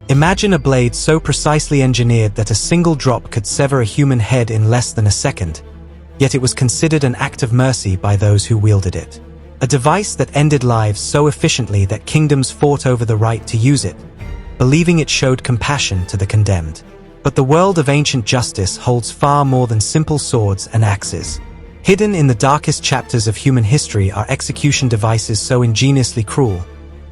Imagine a blade so precisely engineered that a single drop could sever a human head in less than a second, yet it was considered an act of mercy by those who wielded it. A device that ended lives so efficiently that kingdoms fought over the right to use it, believing it showed compassion to the condemned. But the world of ancient justice holds far more than simple swords and axes. Hidden in the darkest chapters of human history are execution devices so ingeniously cruel,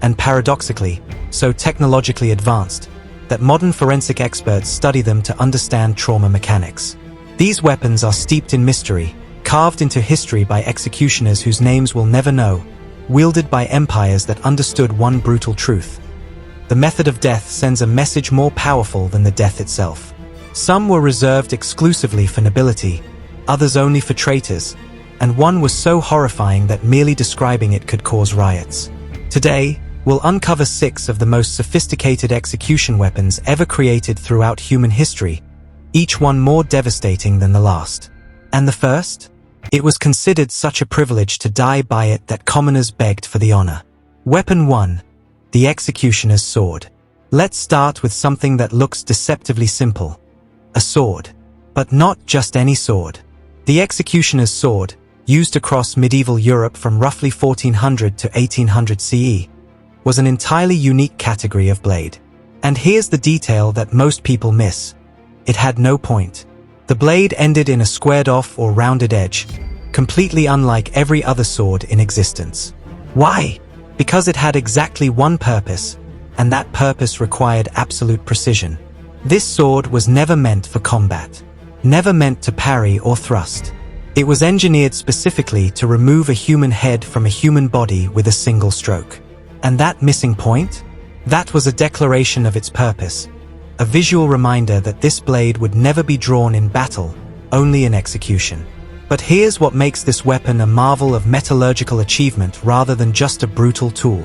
and paradoxically, so technologically advanced, that modern forensic experts study them to understand trauma mechanics. These weapons are steeped in mystery, carved into history by executioners whose names we'll never know, wielded by empires that understood one brutal truth. The method of death sends a message more powerful than the death itself. Some were reserved exclusively for nobility, others only for traitors, and one was so horrifying that merely describing it could cause riots. Today, we'll uncover 6 of the most sophisticated execution weapons ever created throughout human history, each one more devastating than the last. And the first? It was considered such a privilege to die by it that commoners begged for the honor. Weapon 1. The executioner's sword. Let's start with something that looks deceptively simple. A sword. But not just any sword. The executioner's sword, used across medieval Europe from roughly 1400 to 1800 CE, was an entirely unique category of blade. And here's the detail that most people miss. It had no point. The blade ended in a squared-off or rounded edge, completely unlike every other sword in existence. Why? Because it had exactly one purpose, and that purpose required absolute precision. This sword was never meant for combat, never meant to parry or thrust. It was engineered specifically to remove a human head from a human body with a single stroke. And that missing point? That was a declaration of its purpose, a visual reminder that this blade would never be drawn in battle, only in execution. But here's what makes this weapon a marvel of metallurgical achievement rather than just a brutal tool.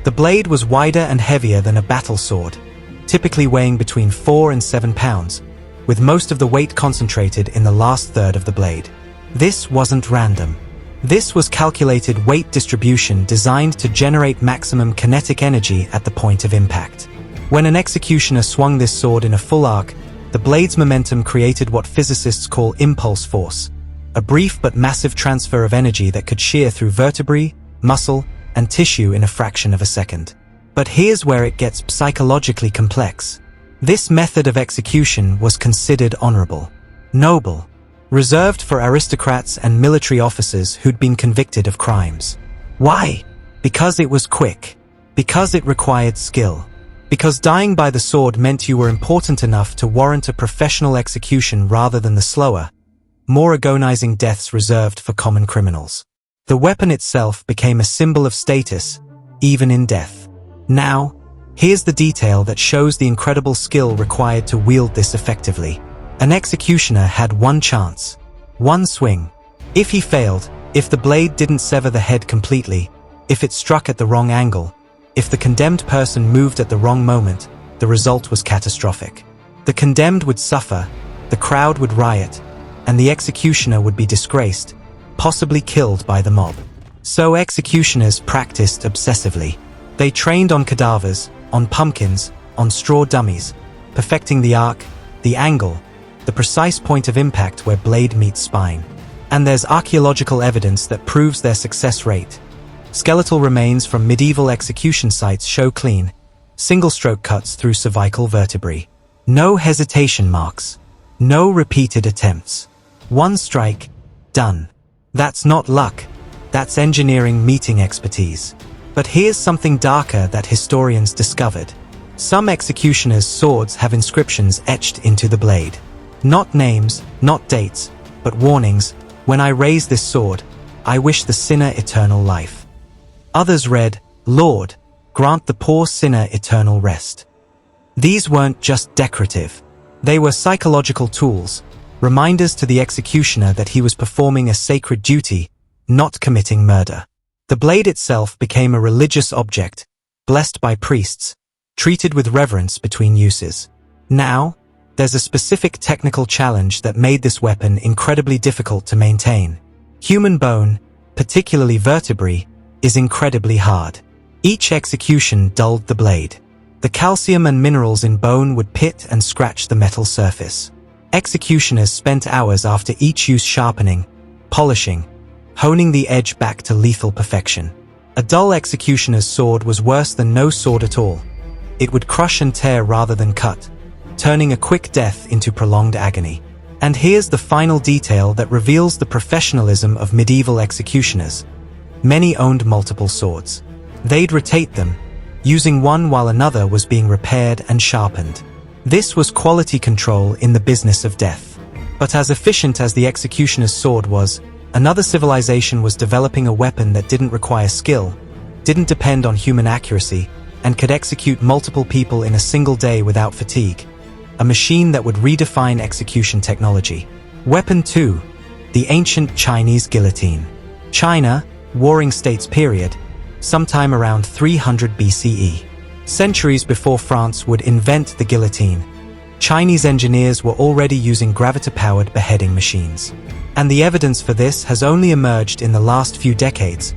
The blade was wider and heavier than a battle sword, typically weighing between 4 and 7 pounds, with most of the weight concentrated in the last third of the blade. This wasn't random. This was calculated weight distribution designed to generate maximum kinetic energy at the point of impact. When an executioner swung this sword in a full arc, the blade's momentum created what physicists call impulse force, a brief but massive transfer of energy that could shear through vertebrae, muscle, and tissue in a fraction of a second. But here's where it gets psychologically complex. This method of execution was considered honorable, noble, reserved for aristocrats and military officers who'd been convicted of crimes. Why? Because it was quick. Because it required skill. Because dying by the sword meant you were important enough to warrant a professional execution rather than the slower, more agonizing deaths reserved for common criminals. The weapon itself became a symbol of status, even in death. Now, here's the detail that shows the incredible skill required to wield this effectively. An executioner had one chance, one swing. If he failed, if the blade didn't sever the head completely, if it struck at the wrong angle, if the condemned person moved at the wrong moment, the result was catastrophic. The condemned would suffer, the crowd would riot, and the executioner would be disgraced, possibly killed by the mob. So executioners practiced obsessively. They trained on cadavers, on pumpkins, on straw dummies, perfecting the arc, the angle, the precise point of impact where blade meets spine. And there's archaeological evidence that proves their success rate. Skeletal remains from medieval execution sites show clean, single-stroke cuts through cervical vertebrae. No hesitation marks. No repeated attempts. One strike, done. That's not luck. That's engineering meeting expertise. But here's something darker that historians discovered. Some executioners' swords have inscriptions etched into the blade. Not names, not dates, but warnings. When I raise this sword, I wish the sinner eternal life. Others read, Lord, grant the poor sinner eternal rest. These weren't just decorative. They were psychological tools, reminders to the executioner that he was performing a sacred duty, not committing murder. The blade itself became a religious object, blessed by priests, treated with reverence between uses. Now, there's a specific technical challenge that made this weapon incredibly difficult to maintain. Human bone, particularly vertebrae, is incredibly hard. Each execution dulled the blade. The calcium and minerals in bone would pit and scratch the metal surface. Executioners spent hours after each use sharpening, polishing, honing the edge back to lethal perfection. A dull executioner's sword was worse than no sword at all. It would crush and tear rather than cut, turning a quick death into prolonged agony. And here's the final detail that reveals the professionalism of medieval executioners. Many owned multiple swords. They'd rotate them, using one while another was being repaired and sharpened. This was quality control in the business of death. But as efficient as the executioner's sword was, another civilization was developing a weapon that didn't require skill, didn't depend on human accuracy, and could execute multiple people in a single day without fatigue. A machine that would redefine execution technology. Weapon 2. The ancient Chinese guillotine. China, Warring States period, sometime around 300 BCE. Centuries before France would invent the guillotine, Chinese engineers were already using gravity-powered beheading machines. And the evidence for this has only emerged in the last few decades,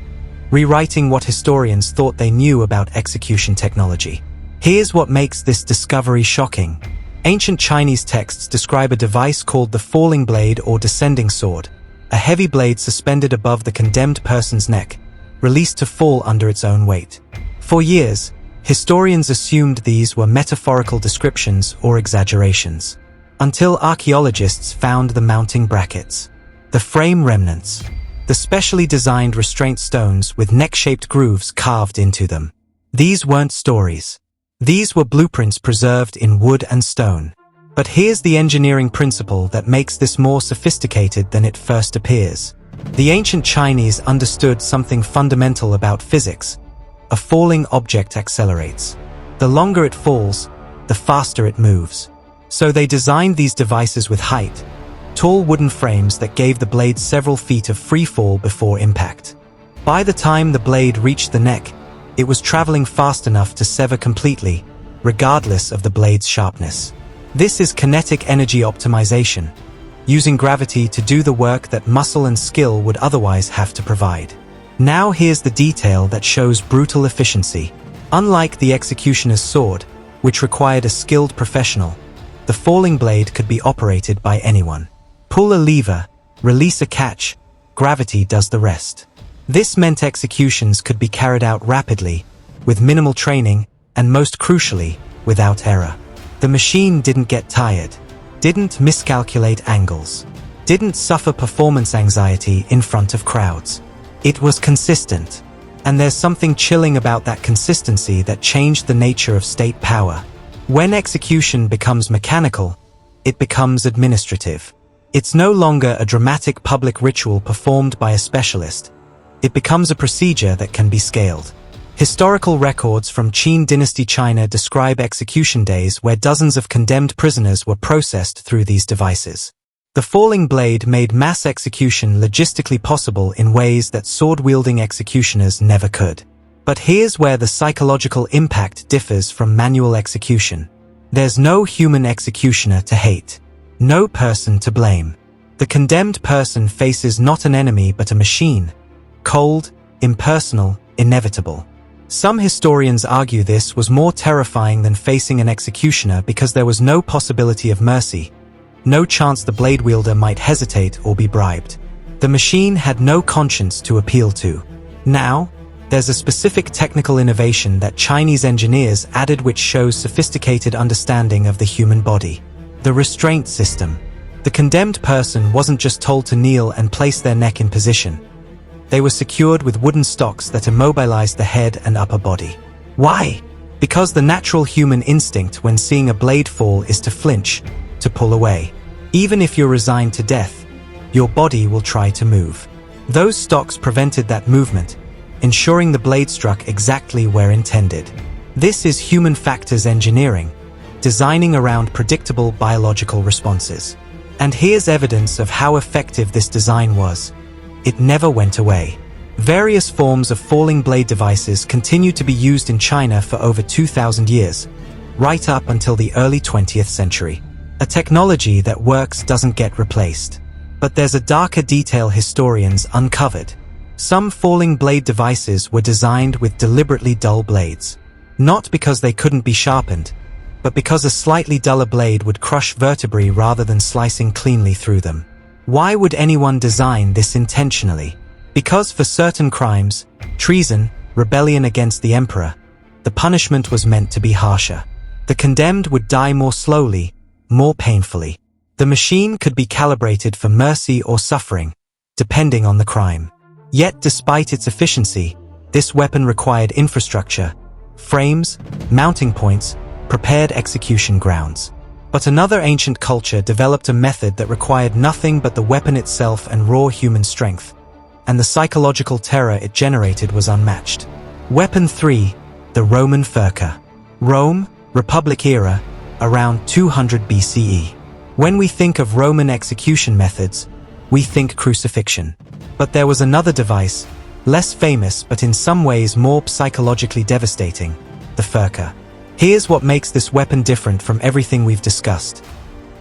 rewriting what historians thought they knew about execution technology. Here's what makes this discovery shocking. Ancient Chinese texts describe a device called the falling blade or descending sword, a heavy blade suspended above the condemned person's neck, released to fall under its own weight. For years, historians assumed these were metaphorical descriptions or exaggerations, until archaeologists found the mounting brackets, the frame remnants, the specially designed restraint stones with neck-shaped grooves carved into them. These weren't stories. These were blueprints preserved in wood and stone. But here's the engineering principle that makes this more sophisticated than it first appears. The ancient Chinese understood something fundamental about physics. A falling object accelerates. The longer it falls, the faster it moves. So they designed these devices with height, tall wooden frames that gave the blade several feet of free fall before impact. By the time the blade reached the neck, it was traveling fast enough to sever completely, regardless of the blade's sharpness. This is kinetic energy optimization, using gravity to do the work that muscle and skill would otherwise have to provide. Now here's the detail that shows brutal efficiency. Unlike the executioner's sword, which required a skilled professional, the falling blade could be operated by anyone. Pull a lever, release a catch, gravity does the rest. This meant executions could be carried out rapidly, with minimal training, and most crucially, without error. The machine didn't get tired, didn't miscalculate angles, didn't suffer performance anxiety in front of crowds. It was consistent. And there's something chilling about that consistency that changed the nature of state power. When execution becomes mechanical, it becomes administrative. It's no longer a dramatic public ritual performed by a specialist. It becomes a procedure that can be scaled. Historical records from Qin dynasty China describe execution days where dozens of condemned prisoners were processed through these devices. The falling blade made mass execution logistically possible in ways that sword-wielding executioners never could. But here's where the psychological impact differs from manual execution. There's no human executioner to hate, no person to blame. The condemned person faces not an enemy but a machine, cold, impersonal, inevitable. Some historians argue this was more terrifying than facing an executioner because there was no possibility of mercy, no chance the blade wielder might hesitate or be bribed. The machine had no conscience to appeal to. Now, there's a specific technical innovation that Chinese engineers added which shows sophisticated understanding of the human body. The restraint system. The condemned person wasn't just told to kneel and place their neck in position. They were secured with wooden stocks that immobilized the head and upper body. Why? Because the natural human instinct when seeing a blade fall is to flinch, to pull away. Even if you're resigned to death, your body will try to move. Those stocks prevented that movement, ensuring the blade struck exactly where intended. This is human factors engineering, designing around predictable biological responses. And here's evidence of how effective this design was. It never went away. Various forms of falling blade devices continue to be used in China for over 2,000 years, right up until the early 20th century. A technology that works doesn't get replaced. But there's a darker detail historians uncovered. Some falling blade devices were designed with deliberately dull blades. Not because they couldn't be sharpened, but because a slightly duller blade would crush vertebrae rather than slicing cleanly through them. Why would anyone design this intentionally? Because for certain crimes, treason, rebellion against the emperor, the punishment was meant to be harsher. The condemned would die more slowly, more painfully. The machine could be calibrated for mercy or suffering, depending on the crime. Yet despite its efficiency, this weapon required infrastructure, frames, mounting points, prepared execution grounds. But another ancient culture developed a method that required nothing but the weapon itself and raw human strength, and the psychological terror it generated was unmatched. Weapon 3, the Roman furka. Rome, Republic era, around 200 BCE. When we think of Roman execution methods, we think crucifixion. But there was another device, less famous but in some ways more psychologically devastating, the furka. Here's what makes this weapon different from everything we've discussed.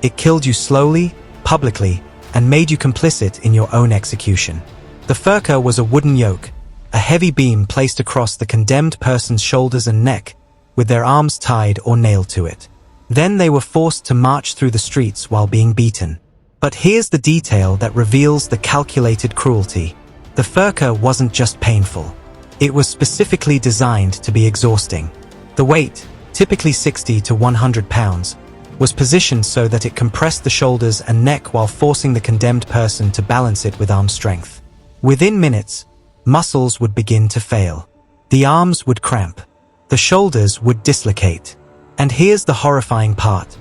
It killed you slowly, publicly, and made you complicit in your own execution. The furka was a wooden yoke, a heavy beam placed across the condemned person's shoulders and neck, with their arms tied or nailed to it. Then they were forced to march through the streets while being beaten. But here's the detail that reveals the calculated cruelty. The furka wasn't just painful. It was specifically designed to be exhausting. The weight, typically 60 to 100 pounds, was positioned so that it compressed the shoulders and neck while forcing the condemned person to balance it with arm strength. Within minutes, muscles would begin to fail. The arms would cramp. The shoulders would dislocate. And here's the horrifying part.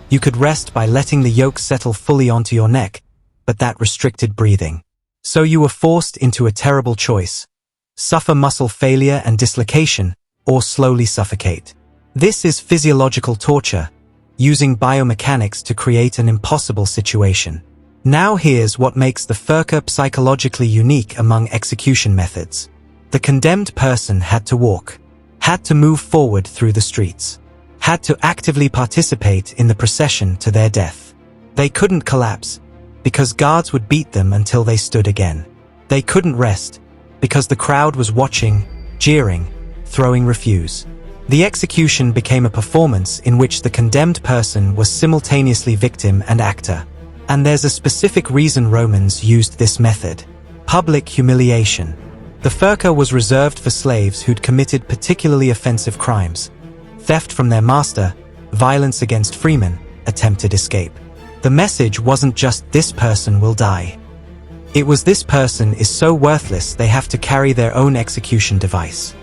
You could rest by letting the yoke settle fully onto your neck, but that restricted breathing. So you were forced into a terrible choice. Suffer muscle failure and dislocation, or slowly suffocate. This is physiological torture, using biomechanics to create an impossible situation. Now here's what makes the furka psychologically unique among execution methods. The condemned person had to walk, had to move forward through the streets, had to actively participate in the procession to their death. They couldn't collapse, because guards would beat them until they stood again. They couldn't rest, because the crowd was watching, jeering, throwing refuse. The execution became a performance in which the condemned person was simultaneously victim and actor. And there's a specific reason Romans used this method: public humiliation. The furka was reserved for slaves who'd committed particularly offensive crimes: theft from their master, violence against freemen, attempted escape. The message wasn't just "this person will die." It was "this person is so worthless they have to carry their own execution device."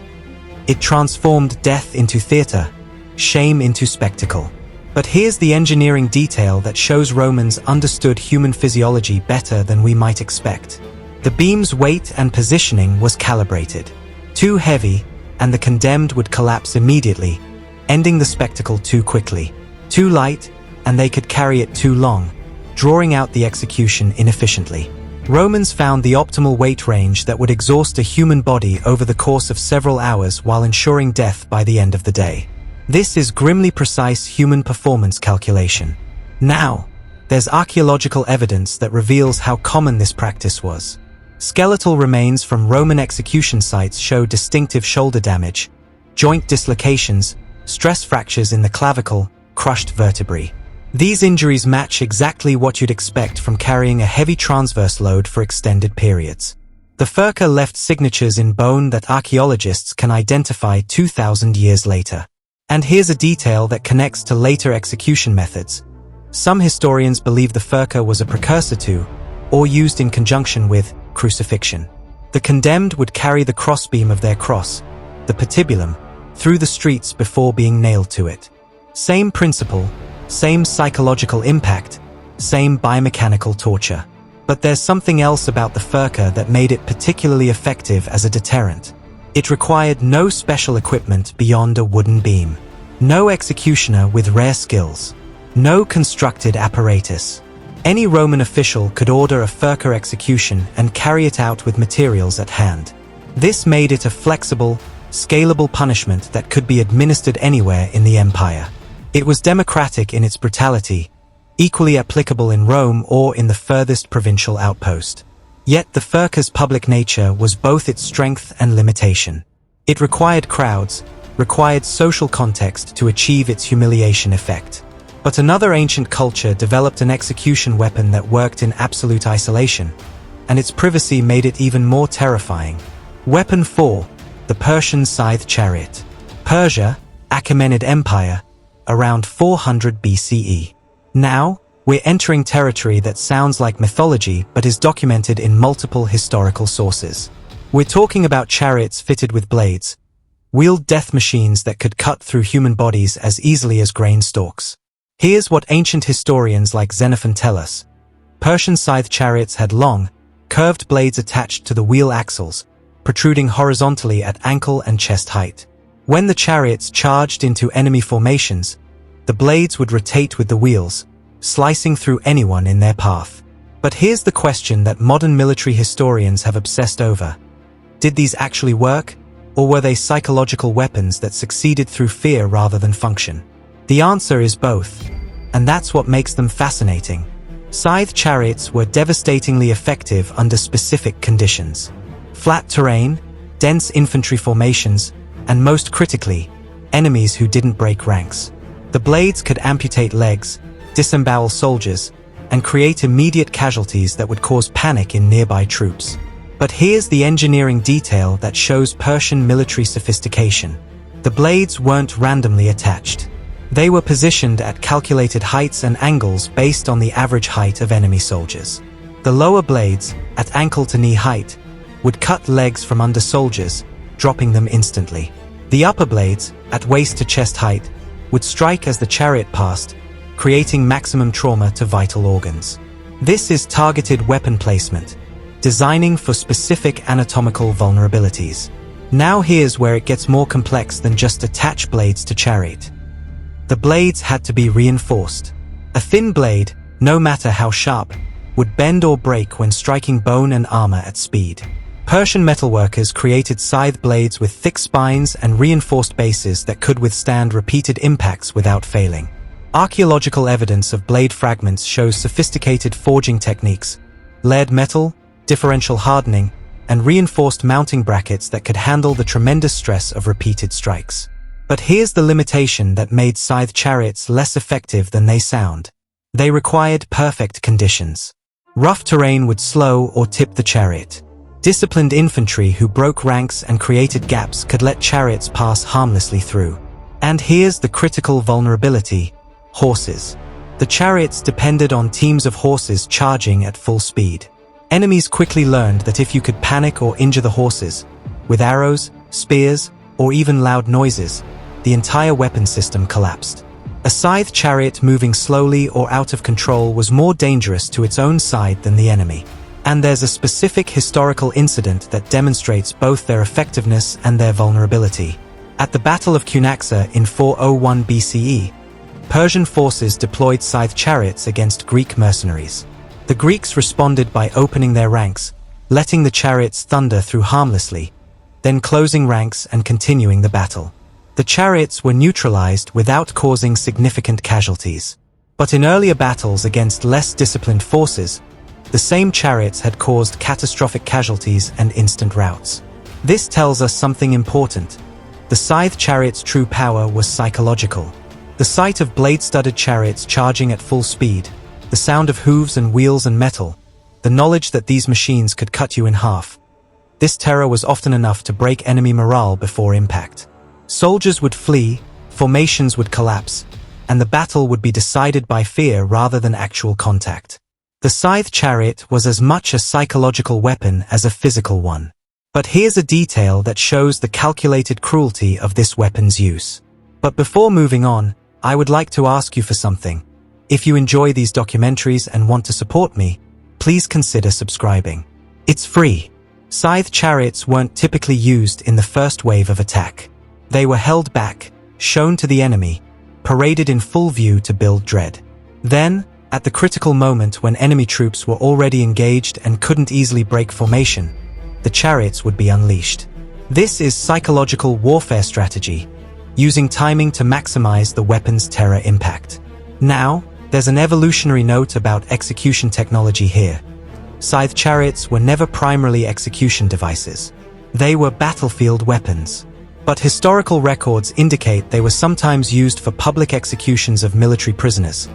It transformed death into theater, shame into spectacle. But here's the engineering detail that shows Romans understood human physiology better than we might expect. The beam's weight and positioning was calibrated. Too heavy, and the condemned would collapse immediately, ending the spectacle too quickly. Too light, and they could carry it too long, drawing out the execution inefficiently. Romans found the optimal weight range that would exhaust a human body over the course of several hours while ensuring death by the end of the day. This is grimly precise human performance calculation. Now, there's archaeological evidence that reveals how common this practice was. Skeletal remains from Roman execution sites show distinctive shoulder damage, joint dislocations, stress fractures in the clavicle, crushed vertebrae. These injuries match exactly what you'd expect from carrying a heavy transverse load for extended periods. The furka left signatures in bone that archaeologists can identify 2,000 years later. And here's a detail that connects to later execution methods. Some historians believe the furka was a precursor to, or used in conjunction with, crucifixion. The condemned would carry the crossbeam of their cross, the patibulum, through the streets before being nailed to it. Same principle, same psychological impact, same biomechanical torture. But there's something else about the furka that made it particularly effective as a deterrent. It required no special equipment beyond a wooden beam. No executioner with rare skills. No constructed apparatus. Any Roman official could order a furka execution and carry it out with materials at hand. This made it a flexible, scalable punishment that could be administered anywhere in the empire. It was democratic in its brutality, equally applicable in Rome or in the furthest provincial outpost. Yet the furka's public nature was both its strength and limitation. It required crowds, required social context to achieve its humiliation effect. But another ancient culture developed an execution weapon that worked in absolute isolation, and its privacy made it even more terrifying. Weapon 4. The Persian scythe chariot. Persia, Achaemenid Empire, around 400 BCE. Now, we're entering territory that sounds like mythology but is documented in multiple historical sources. We're talking about chariots fitted with blades, wheeled death machines that could cut through human bodies as easily as grain stalks. Here's what ancient historians like Xenophon tell us. Persian scythe chariots had long, curved blades attached to the wheel axles, protruding horizontally at ankle and chest height. When the chariots charged into enemy formations, the blades would rotate with the wheels, slicing through anyone in their path. But here's the question that modern military historians have obsessed over. Did these actually work, or were they psychological weapons that succeeded through fear rather than function? The answer is both, and that's what makes them fascinating. Scythe chariots were devastatingly effective under specific conditions. Flat terrain, dense infantry formations, and most critically, enemies who didn't break ranks. The blades could amputate legs, disembowel soldiers, and create immediate casualties that would cause panic in nearby troops. But here's the engineering detail that shows Persian military sophistication. The blades weren't randomly attached. They were positioned at calculated heights and angles based on the average height of enemy soldiers. The lower blades, at ankle to knee height, would cut legs from under soldiers, dropping them instantly. The upper blades, at waist to chest height, would strike as the chariot passed, creating maximum trauma to vital organs. This is targeted weapon placement, designing for specific anatomical vulnerabilities. Now here's where it gets more complex than just attach blades to chariot. The blades had to be reinforced. A thin blade, no matter how sharp, would bend or break when striking bone and armor at speed. Persian metalworkers created scythe blades with thick spines and reinforced bases that could withstand repeated impacts without failing. Archaeological evidence of blade fragments shows sophisticated forging techniques, layered metal, differential hardening, and reinforced mounting brackets that could handle the tremendous stress of repeated strikes. But here's the limitation that made scythe chariots less effective than they sound. They required perfect conditions. Rough terrain would slow or tip the chariot. Disciplined infantry who broke ranks and created gaps could let chariots pass harmlessly through. And here's the critical vulnerability: horses. The chariots depended on teams of horses charging at full speed. Enemies quickly learned that if you could panic or injure the horses, with arrows, spears, or even loud noises, the entire weapon system collapsed. A scythe chariot moving slowly or out of control was more dangerous to its own side than the enemy. And there's a specific historical incident that demonstrates both their effectiveness and their vulnerability. At the Battle of Cunaxa in 401 BCE, Persian forces deployed scythe chariots against Greek mercenaries. The Greeks responded by opening their ranks, letting the chariots thunder through harmlessly, then closing ranks and continuing the battle. The chariots were neutralized without causing significant casualties. But in earlier battles against less disciplined forces, the same chariots had caused catastrophic casualties and instant routs. This tells us something important. The scythe chariot's true power was psychological. The sight of blade-studded chariots charging at full speed, the sound of hooves and wheels and metal, the knowledge that these machines could cut you in half. This terror was often enough to break enemy morale before impact. Soldiers would flee, formations would collapse, and the battle would be decided by fear rather than actual contact. The scythe chariot was as much a psychological weapon as a physical one. But here's a detail that shows the calculated cruelty of this weapon's use. But before moving on, I would like to ask you for something. If you enjoy these documentaries and want to support me, please consider subscribing. It's free. Scythe chariots weren't typically used in the first wave of attack. They were held back, shown to the enemy, paraded in full view to build dread. Then, at the critical moment when enemy troops were already engaged and couldn't easily break formation, the chariots would be unleashed. This is psychological warfare strategy, using timing to maximize the weapon's terror impact. Now, there's an evolutionary note about execution technology here. Scythe chariots were never primarily execution devices. They were battlefield weapons. But historical records indicate they were sometimes used for public executions of military prisoners,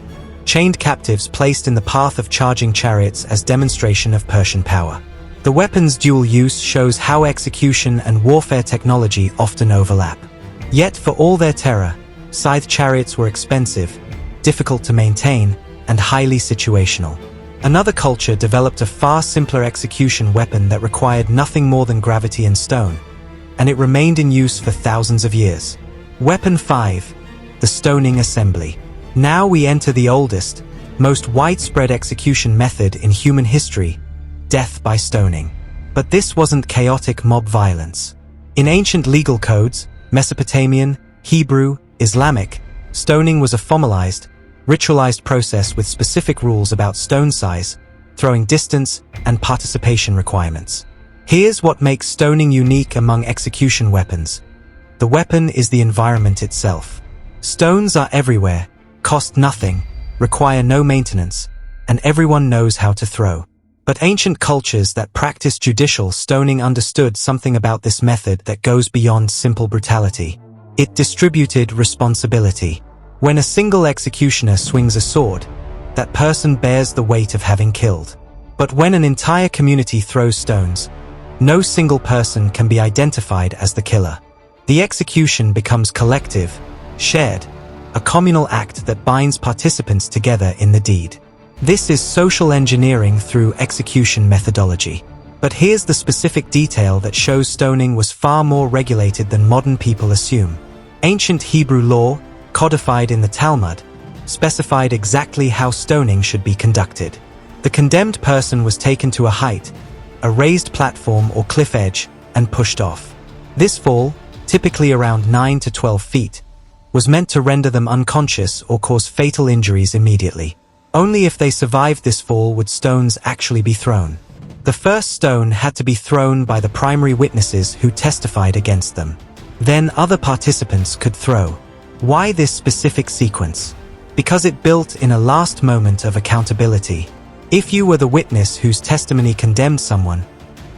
chained captives placed in the path of charging chariots as demonstration of Persian power. The weapon's dual use shows how execution and warfare technology often overlap. Yet for all their terror, scythe chariots were expensive, difficult to maintain, and highly situational. Another culture developed a far simpler execution weapon that required nothing more than gravity and stone, and it remained in use for thousands of years. Weapon 5. The stoning assembly. Now we enter the oldest, most widespread execution method in human history, death by stoning. But this wasn't chaotic mob violence. In ancient legal codes, Mesopotamian, Hebrew, Islamic, stoning was a formalized, ritualized process with specific rules about stone size, throwing distance, and participation requirements. Here's what makes stoning unique among execution weapons. The weapon is the environment itself. Stones are everywhere, cost nothing, require no maintenance, and everyone knows how to throw. But ancient cultures that practiced judicial stoning understood something about this method that goes beyond simple brutality. It distributed responsibility. When a single executioner swings a sword, that person bears the weight of having killed. But when an entire community throws stones, no single person can be identified as the killer. The execution becomes collective, shared, a communal act that binds participants together in the deed. This is social engineering through execution methodology. But here's the specific detail that shows stoning was far more regulated than modern people assume. Ancient Hebrew law, codified in the Talmud, specified exactly how stoning should be conducted. The condemned person was taken to a height, a raised platform or cliff edge, and pushed off. This fall, typically around 9 to 12 feet, was meant to render them unconscious or cause fatal injuries immediately. Only if they survived this fall would stones actually be thrown. The first stone had to be thrown by the primary witnesses who testified against them. Then other participants could throw. Why this specific sequence? Because it built in a last moment of accountability. If you were the witness whose testimony condemned someone,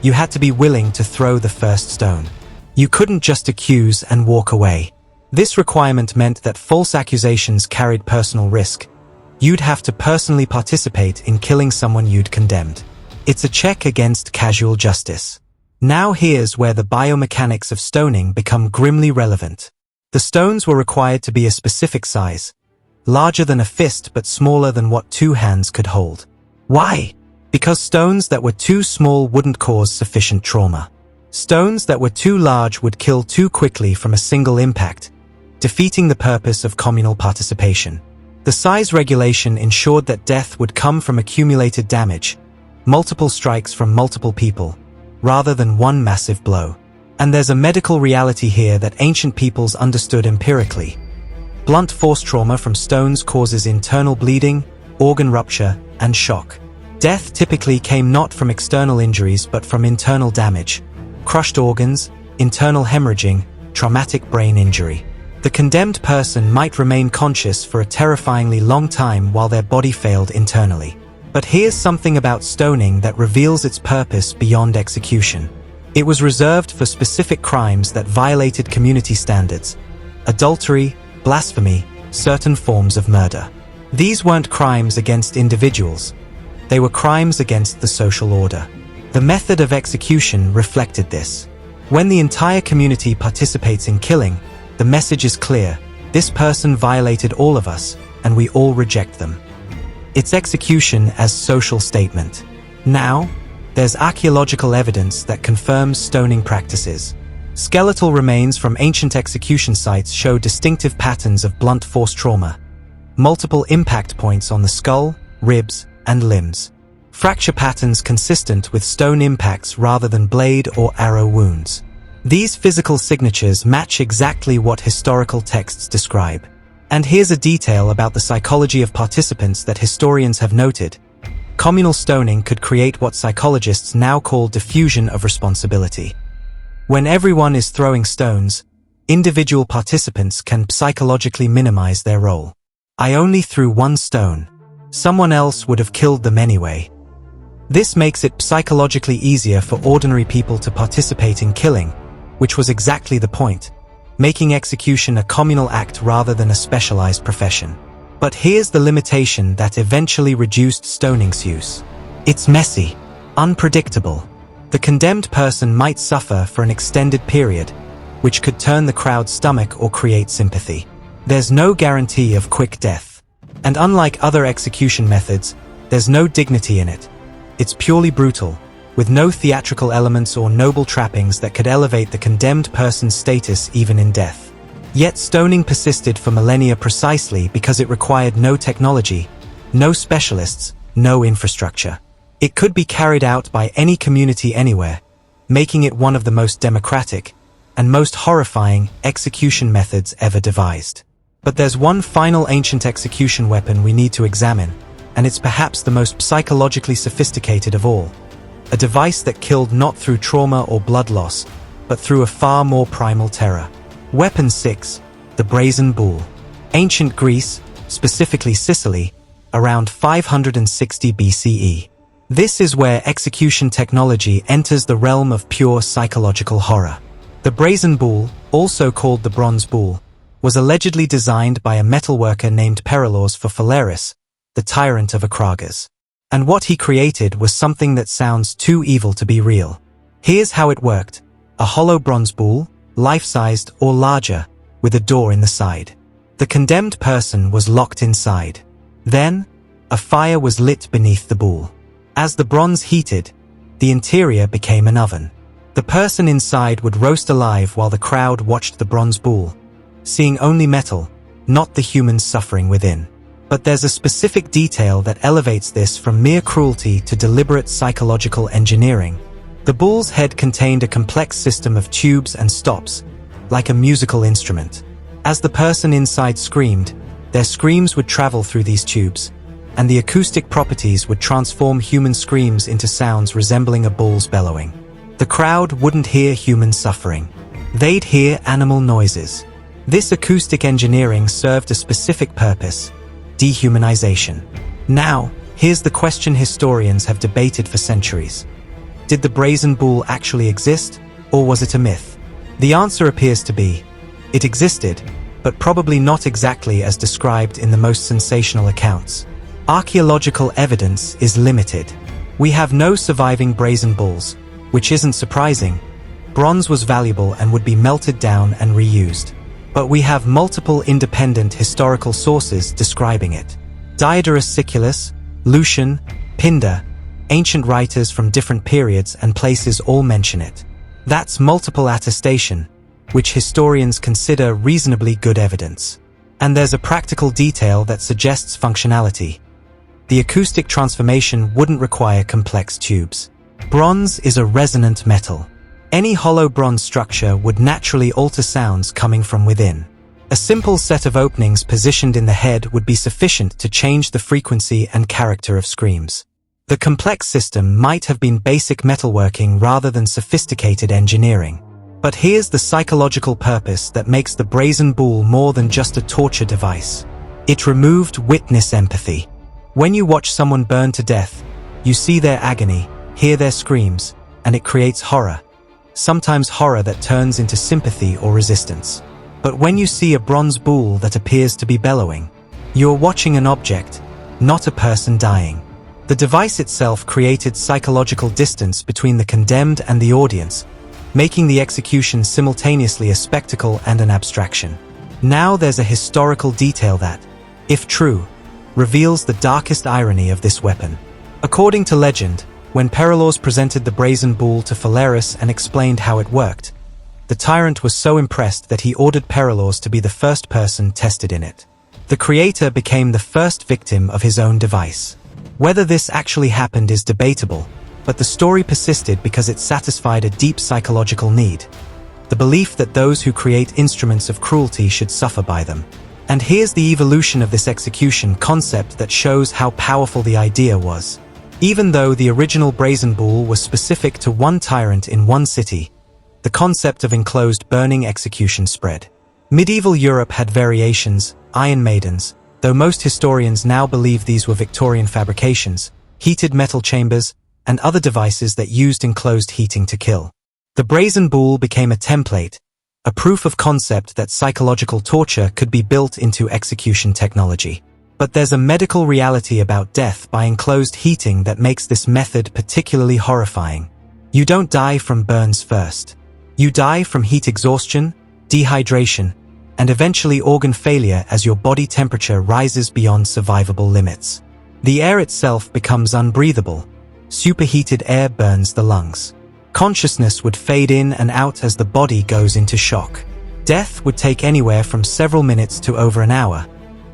you had to be willing to throw the first stone. You couldn't just accuse and walk away. This requirement meant that false accusations carried personal risk. You'd have to personally participate in killing someone you'd condemned. It's a check against casual justice. Now here's where the biomechanics of stoning become grimly relevant. The stones were required to be a specific size, larger than a fist but smaller than what 2 hands could hold. Why? Because stones that were too small wouldn't cause sufficient trauma. Stones that were too large would kill too quickly from a single impact, defeating the purpose of communal participation. The size regulation ensured that death would come from accumulated damage, multiple strikes from multiple people, rather than one massive blow. And there's a medical reality here that ancient peoples understood empirically. Blunt force trauma from stones causes internal bleeding, organ rupture, and shock. Death typically came not from external injuries but from internal damage, crushed organs, internal hemorrhaging, traumatic brain injury. The condemned person might remain conscious for a terrifyingly long time while their body failed internally. But here's something about stoning that reveals its purpose beyond execution. It was reserved for specific crimes that violated community standards: adultery, blasphemy, certain forms of murder. These weren't crimes against individuals. They were crimes against the social order. The method of execution reflected this. When the entire community participates in killing, the message is clear: this person violated all of us, and we all reject them. It's execution as social statement. Now, there's archaeological evidence that confirms stoning practices. Skeletal remains from ancient execution sites show distinctive patterns of blunt force trauma. Multiple impact points on the skull, ribs, and limbs. Fracture patterns consistent with stone impacts rather than blade or arrow wounds. These physical signatures match exactly what historical texts describe. And here's a detail about the psychology of participants that historians have noted. Communal stoning could create what psychologists now call diffusion of responsibility. When everyone is throwing stones, individual participants can psychologically minimize their role. I only threw one stone. Someone else would have killed them anyway. This makes it psychologically easier for ordinary people to participate in killing, which was exactly the point. making execution a communal act rather than a specialized profession. But here's the limitation that eventually reduced stoning's use. It's messy, unpredictable. The condemned person might suffer for an extended period, which could turn the crowd's stomach or create sympathy. There's no guarantee of quick death. And unlike other execution methods, there's no dignity in it. It's purely brutal, with no theatrical elements or noble trappings that could elevate the condemned person's status even in death. Yet stoning persisted for millennia precisely because it required no technology, no specialists, no infrastructure. It could be carried out by any community anywhere, making it one of the most democratic and most horrifying execution methods ever devised. But there's one final ancient execution weapon we need to examine, and it's perhaps the most psychologically sophisticated of all. A device that killed not through trauma or blood loss, but through a far more primal terror. Weapon 6, the brazen bull. Ancient Greece, specifically Sicily, around 560 BCE. This is where execution technology enters the realm of pure psychological horror. The brazen bull, also called the bronze bull, was allegedly designed by a metalworker named Persian for Phalaris, the tyrant of Akragas. And what he created was something that sounds too evil to be real. Here's how it worked: a hollow bronze bull, life-sized or larger, with a door in the side. The condemned person was locked inside. Then, a fire was lit beneath the bull. As the bronze heated, the interior became an oven. The person inside would roast alive while the crowd watched the bronze bull, seeing only metal, not the humans suffering within. But there's a specific detail that elevates this from mere cruelty to deliberate psychological engineering. The bull's head contained a complex system of tubes and stops, like a musical instrument. As the person inside screamed, their screams would travel through these tubes, and the acoustic properties would transform human screams into sounds resembling a bull's bellowing. The crowd wouldn't hear human suffering. They'd hear animal noises. This acoustic engineering served a specific purpose: dehumanization. Now, here's the question historians have debated for centuries. Did the brazen bull actually exist, or was it a myth? The answer appears to be, it existed, but probably not exactly as described in the most sensational accounts. Archaeological evidence is limited. We have no surviving brazen bulls, which isn't surprising. Bronze was valuable and would be melted down and reused. But we have multiple independent historical sources describing it. Diodorus Siculus, Lucian, Pindar, ancient writers from different periods and places all mention it. That's multiple attestation, which historians consider reasonably good evidence. And there's a practical detail that suggests functionality. The acoustic transformation wouldn't require complex tubes. Bronze is a resonant metal. Any hollow bronze structure would naturally alter sounds coming from within. A simple set of openings positioned in the head would be sufficient to change the frequency and character of screams. The complex system might have been basic metalworking rather than sophisticated engineering. But here's the psychological purpose that makes the brazen bull more than just a torture device. It removed witness empathy. When you watch someone burn to death, you see their agony, hear their screams, and it creates horror. Sometimes horror that turns into sympathy or resistance. But when you see a bronze bull that appears to be bellowing, you're watching an object, not a person dying. The device itself created psychological distance between the condemned and the audience, making the execution simultaneously a spectacle and an abstraction. Now there's a historical detail that, if true, reveals the darkest irony of this weapon. According to legend, when Persian presented the brazen bull to Phalaris and explained how it worked, the tyrant was so impressed that he ordered Persian to be the first person tested in it. The creator became the first victim of his own device. Whether this actually happened is debatable, but the story persisted because it satisfied a deep psychological need: the belief that those who create instruments of cruelty should suffer by them. And here's the evolution of this execution concept that shows how powerful the idea was. Even though the original brazen bull was specific to one tyrant in one city, the concept of enclosed burning execution spread. Medieval Europe had variations: iron maidens, though most historians now believe these were Victorian fabrications, heated metal chambers, and other devices that used enclosed heating to kill. The brazen bull became a template, a proof of concept that psychological torture could be built into execution technology. But there's a medical reality about death by enclosed heating that makes this method particularly horrifying. You don't die from burns first. You die from heat exhaustion, dehydration, and eventually organ failure as your body temperature rises beyond survivable limits. The air itself becomes unbreathable. Superheated air burns the lungs. Consciousness would fade in and out as the body goes into shock. Death would take anywhere from several minutes to over an hour,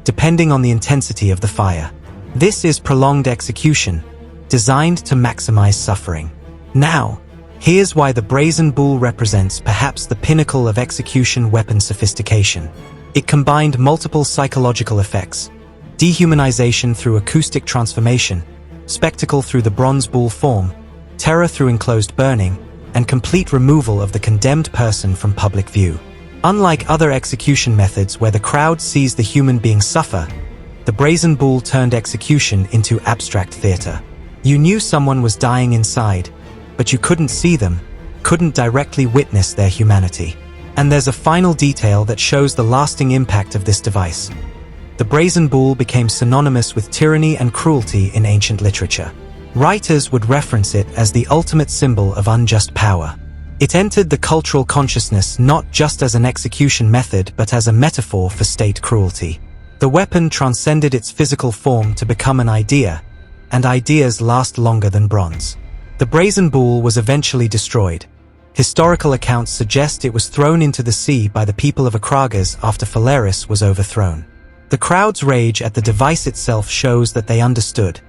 depending on the intensity of the fire. This is prolonged execution, designed to maximize suffering. Now, here's why the brazen bull represents perhaps the pinnacle of execution weapon sophistication. It combined multiple psychological effects: dehumanization through acoustic transformation, spectacle through the bronze bull form, terror through enclosed burning, and complete removal of the condemned person from public view. Unlike other execution methods where the crowd sees the human being suffer, the brazen bull turned execution into abstract theater. You knew someone was dying inside, but you couldn't see them, couldn't directly witness their humanity. And there's a final detail that shows the lasting impact of this device. The brazen bull became synonymous with tyranny and cruelty in ancient literature. Writers would reference it as the ultimate symbol of unjust power. It entered the cultural consciousness not just as an execution method but as a metaphor for state cruelty. The weapon transcended its physical form to become an idea, and ideas last longer than bronze. The brazen bull was eventually destroyed. Historical accounts suggest it was thrown into the sea by the people of Akragas after Phalaris was overthrown. The crowd's rage at the device itself shows that they understood.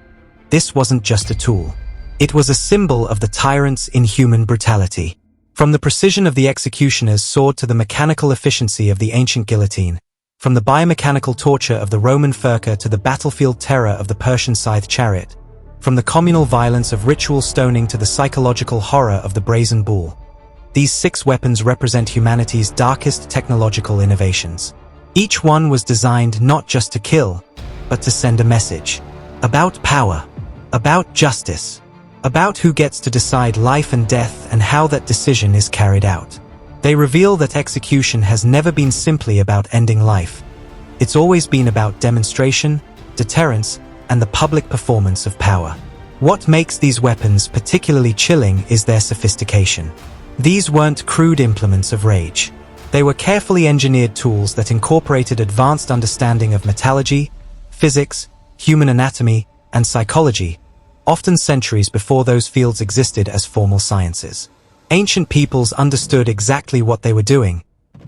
This wasn't just a tool. It was a symbol of the tyrant's inhuman brutality. From the precision of the executioner's sword to the mechanical efficiency of the ancient guillotine, from the biomechanical torture of the Roman furka to the battlefield terror of the Persian scythe chariot, from the communal violence of ritual stoning to the psychological horror of the brazen bull, these 6 weapons represent humanity's darkest technological innovations. Each one was designed not just to kill, but to send a message. About power, about justice, about who gets to decide life and death and how that decision is carried out. They reveal that execution has never been simply about ending life. It's always been about demonstration, deterrence, and the public performance of power. What makes these weapons particularly chilling is their sophistication. These weren't crude implements of rage. They were carefully engineered tools that incorporated advanced understanding of metallurgy, physics, human anatomy, and psychology, often centuries before those fields existed as formal sciences. Ancient peoples understood exactly what they were doing,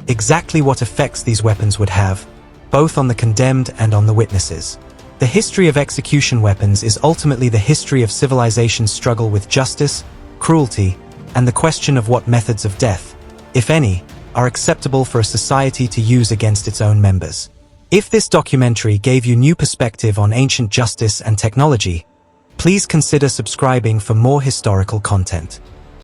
exactly what effects these weapons would have, both on the condemned and on the witnesses. The history of execution weapons is ultimately the history of civilization's struggle with justice, cruelty, and the question of what methods of death, if any, are acceptable for a society to use against its own members. If this documentary gave you new perspective on ancient justice and technology, please consider subscribing for more historical content.